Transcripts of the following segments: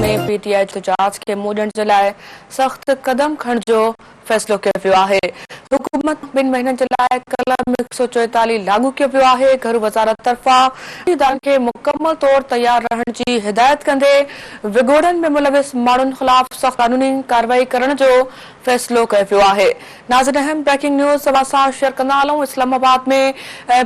में पीटीआई एहतजाज खे मुंहुं ॾियण जे लाइ सख़्त क़दम खणण जो फ़ैसिलो कयो वियो आहे। हुकूमत 2 महीननि जे लाइ कलम 144 लागू कयो वियो आहे। घर वज़ारत तरफ़ां इदारनि खे मुकमल तौर तयार रहण जी हिदायत कंदे विगोड़नि में मुलविस माण्हुनि ख़िलाफ़ सख़्त क़ानूनी कार्रवाई करण जो फ़ैसिलो कयो वियो आहे। नाज़रीन, अहम ब्रेकिंग न्यूज़ सभा सां शेयर कंदा हलूं। इस्लामाबाद में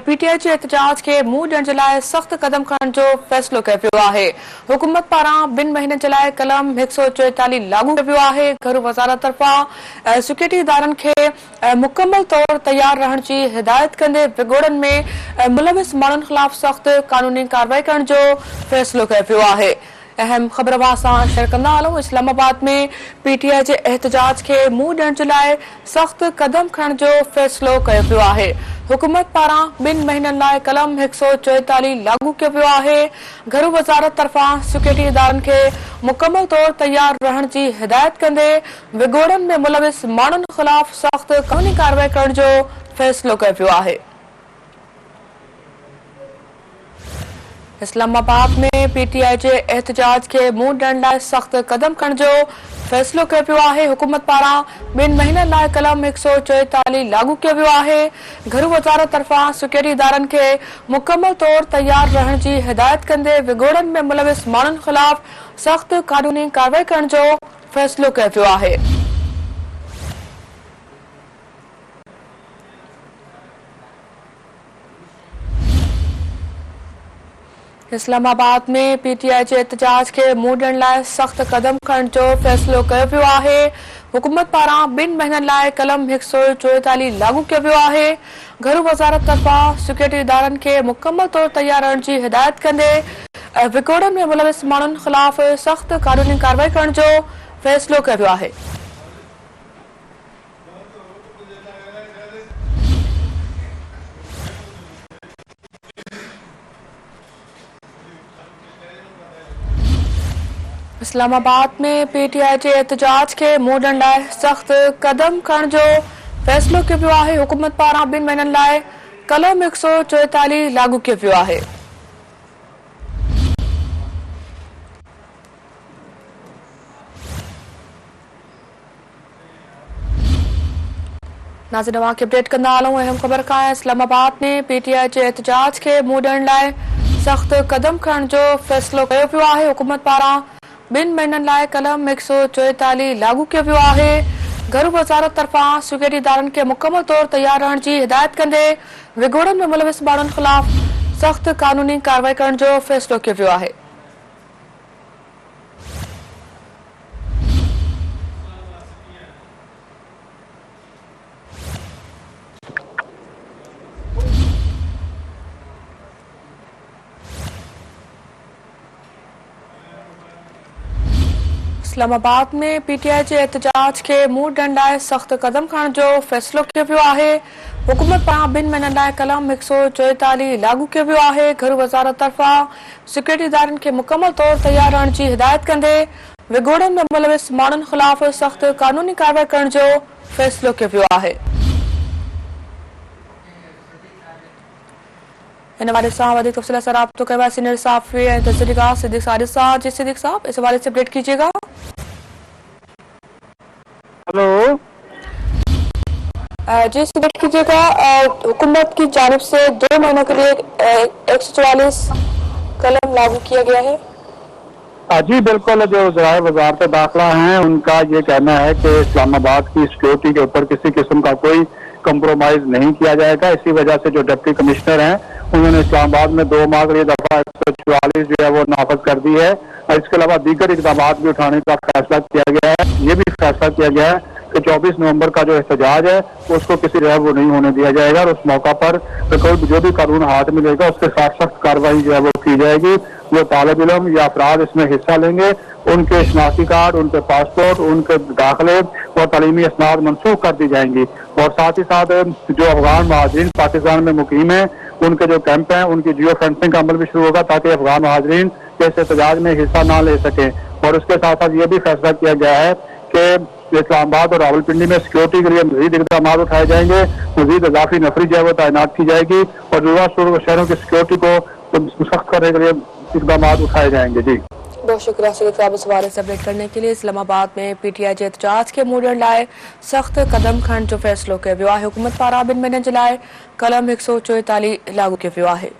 पीटीआई जे एहतजाज खे मुंहुं ॾियण जे लाइ सख़्त क़दम खणण जो फ़ैसिलो कयो वियो आहे। हुकूमत पारां 2 महीननि जे लाइ कलम 144 लागू कयो वियो आहे। घर वज़ारत तरफ़ां सिक्योरिटी इदारनि खे मुकमल तौर तयार रहण जी हिदायत कंदे विगोड़नि में मुलविस माण्हुनि ख़िलाफ़ सख़्त क़ानूनी कार्रवाई करण जो फ़ैसिलो कयो वियो आहे। अहम ख़बर सां शेयर कंदा हलूं। इस्लामाबाद में पीटीआई जे एहतजाज खे मुंहुं ॾियण जे लाइ सख़्त क़दम खणण जो फ़ैसिलो कयो वियो आहे। हुकूमत पारां 2 महीननि लाइ कलम 144 लागू कयो वियो आहे। घर वज़ारत तरफ़ां सिक्योरिटी इदारनि खे मुकमल तौर तयार रहण जी हिदायत कंदे विगोड़नि में मुलविस माण्हुनि ख़िलाफ़ सख़्त क़ानूनी कार्रवाई करण जो फ़ैसिलो कयो वियो आहे। इस्लामाबाद में पीटीआई जे एहतजाज खे मुंहुं ॾियण लाइ सख़्त क़दम खणण जो फ़ैसिलो कयो वियो आहे। हुकूमत पारां 2 महीननि लाइ कलम 144 लागू कयो वियो आहे। घर वज़ारत तरफ़ां सिक्योरिटी इदारनि खे मुकमल तौर तयार रहण जी हिदायत कंदे विगोड़नि में मुलविस माण्हुनि ख़िलाफ़ सख़्त क़ानूनी कार्रवाई करण जो फ़ैसिलो कयो वियो आहे। इस्लामाबाद में पीटीआई जे एहतजाज खे मुंहुं ॾियण लाइ सख़्त क़दम खणण जो फ़ैसिलो कयो वियो आहे। हुकूमत पारां 2 महीननि लाइ कलम 144 लागू कयो वियो आहे। घर वज़ारत तरफ़ां सिक्योरिटी इदारनि खे मुकमल तौर तयार रहण जी हिदायत कंदे विगोड़नि में मुलविस माण्हुनि ख़िलाफ़ सख़्त क़ानूनी कार्रवाई करण जो फ़ैसिलो कयो वियो आहे। इस्लामाबाद में पीटीआई जे एहतजाज खे मुंहुं ॾियण लाइ सख़्त क़दम खणण जो फ़ैसिलो कयो वियो आहे। हुकूमत पारां 2 महीननि लाइ कलम 144 लागू कयो वियो आहे। नाज़रीन, अवां खे अपडेट कंदा हलूं। अहम ख़बर खां इस्लामाबाद में पीटीआई जे एहतजाज खे मुंहुं ॾियण लाइ सख़्त क़दम खणण जो फ़ैसिलो कयो वियो आहे। हुकूमत पारां 2 महीननि लाइ कलम 144 लागू कयो वियो आहे। घर वज़ारत तरफ़ां सिक्योरिटी इदारनि खे मुकमल तौर तयार रहण जी हिदायत कंदे विगोड़नि में मुलविस माण्हुनि ख़िलाफ़ सख़्त क़ानूनी कार्रवाई करण जो फ़ैसिलो कयो वियो आहे। इस्लामाबाद में पीटीआई जे एहतजाज खे मुंहुं ॾियण लाइ सख़्त क़दम खणण जो फ़ैसिलो कयो वियो आहे। हुकूमत पारां 2 महीननि लाइ कलम 144 लागू कयो वियो आहे। घर वज़ारत तरफ़ां सिक्योरिटी इदारनि खे मुकमल तौर तयार रहण जी हिदायत कंदे विगोड़नि में मुलविस माण्हुनि ख़िलाफ़ सख़्त क़ानूनी कार्रवाई करण जो फ़ैसिलो कयो वियो आहे। इन हवाले सां वधीक तफ़सील सां राब्तो कयो आहे सीनियर सहाफ़ी ऐं तजदीदगार सिद्दीक़ सादिक़ साहब। जी सिद्दीक़ साहब, इस हवाले से अपडेट कीजिएगा। हेलो जी अपडेट कीजिएगा। हुकूमत की जानिब से 2 महीनों के लिए 144 कलम लागू किया गया है। जी बिल्कुल, जो ज़राए वज़ारत दाखिला हैं उनका ये कहना है कि इस्लामाबाद की सिक्योरिटी के ऊपर किसी किस्म का कोई कंप्रोमाइज नहीं किया जाएगा। इसी वजह से जो डिप्टी कमिश्नर हैं उन्होंने इस्लामाबाद में 2 माह के लिए दफा 144 जो है वो नाफज कर दी है और इसके अलावा दीगर इक़दाम भी उठाने का फैसला किया गया है। ये भी फैसला किया गया है कि 24 नवंबर का जो एहतजाज है उसको किसी जो है वो नहीं होने दिया जाएगा और उस मौका पर जो भी कानून हाथ मिलेगा उसके साथ सख्त कार्रवाई जो है वो की जाएगी। जो तालिब इल्म या अफराद इसमें हिस्सा लेंगे उनके शनाख्ती कार्ड, उनके पासपोर्ट, उनके दाखिले और तालीमी असनाद मनसूख कर दी जाएंगी और साथ ही साथ जो अफगान महाजरीन पाकिस्तान में मुकीम हैं उनके जो कैंप हैं उनकी जियो फेंसिंग का अमल भी शुरू होगा ताकि अफगान महाजरीन इस एहतजाज में हिस्सा ना ले सकें। और उसके साथ साथ ये भी फैसला किया गया है कि इस्लामाबाद और रावलपिंडी में सिक्योरिटी के लिए मजीद इक़दाम उठाए जाएंगे, मजीद इजाफी नफरी जो है वो तैनात की जाएगी और युवा शहरों की सिक्योरिटी को सख्त करने के लिए इक़दाम उठाए जाएंगे। जी बहुत शुक्रिया सलीद साहब इस हवाले से अपडेट करने के लिए। इस्लाम आबाद में PTI जे एहतजाज के मूडन लाए सख्त कदम खण जो फैसलो कयो वियो आहे। हुकूमत पारां 2 महीननि जे लाइ कलम 144 लागू कयो वियो आहे।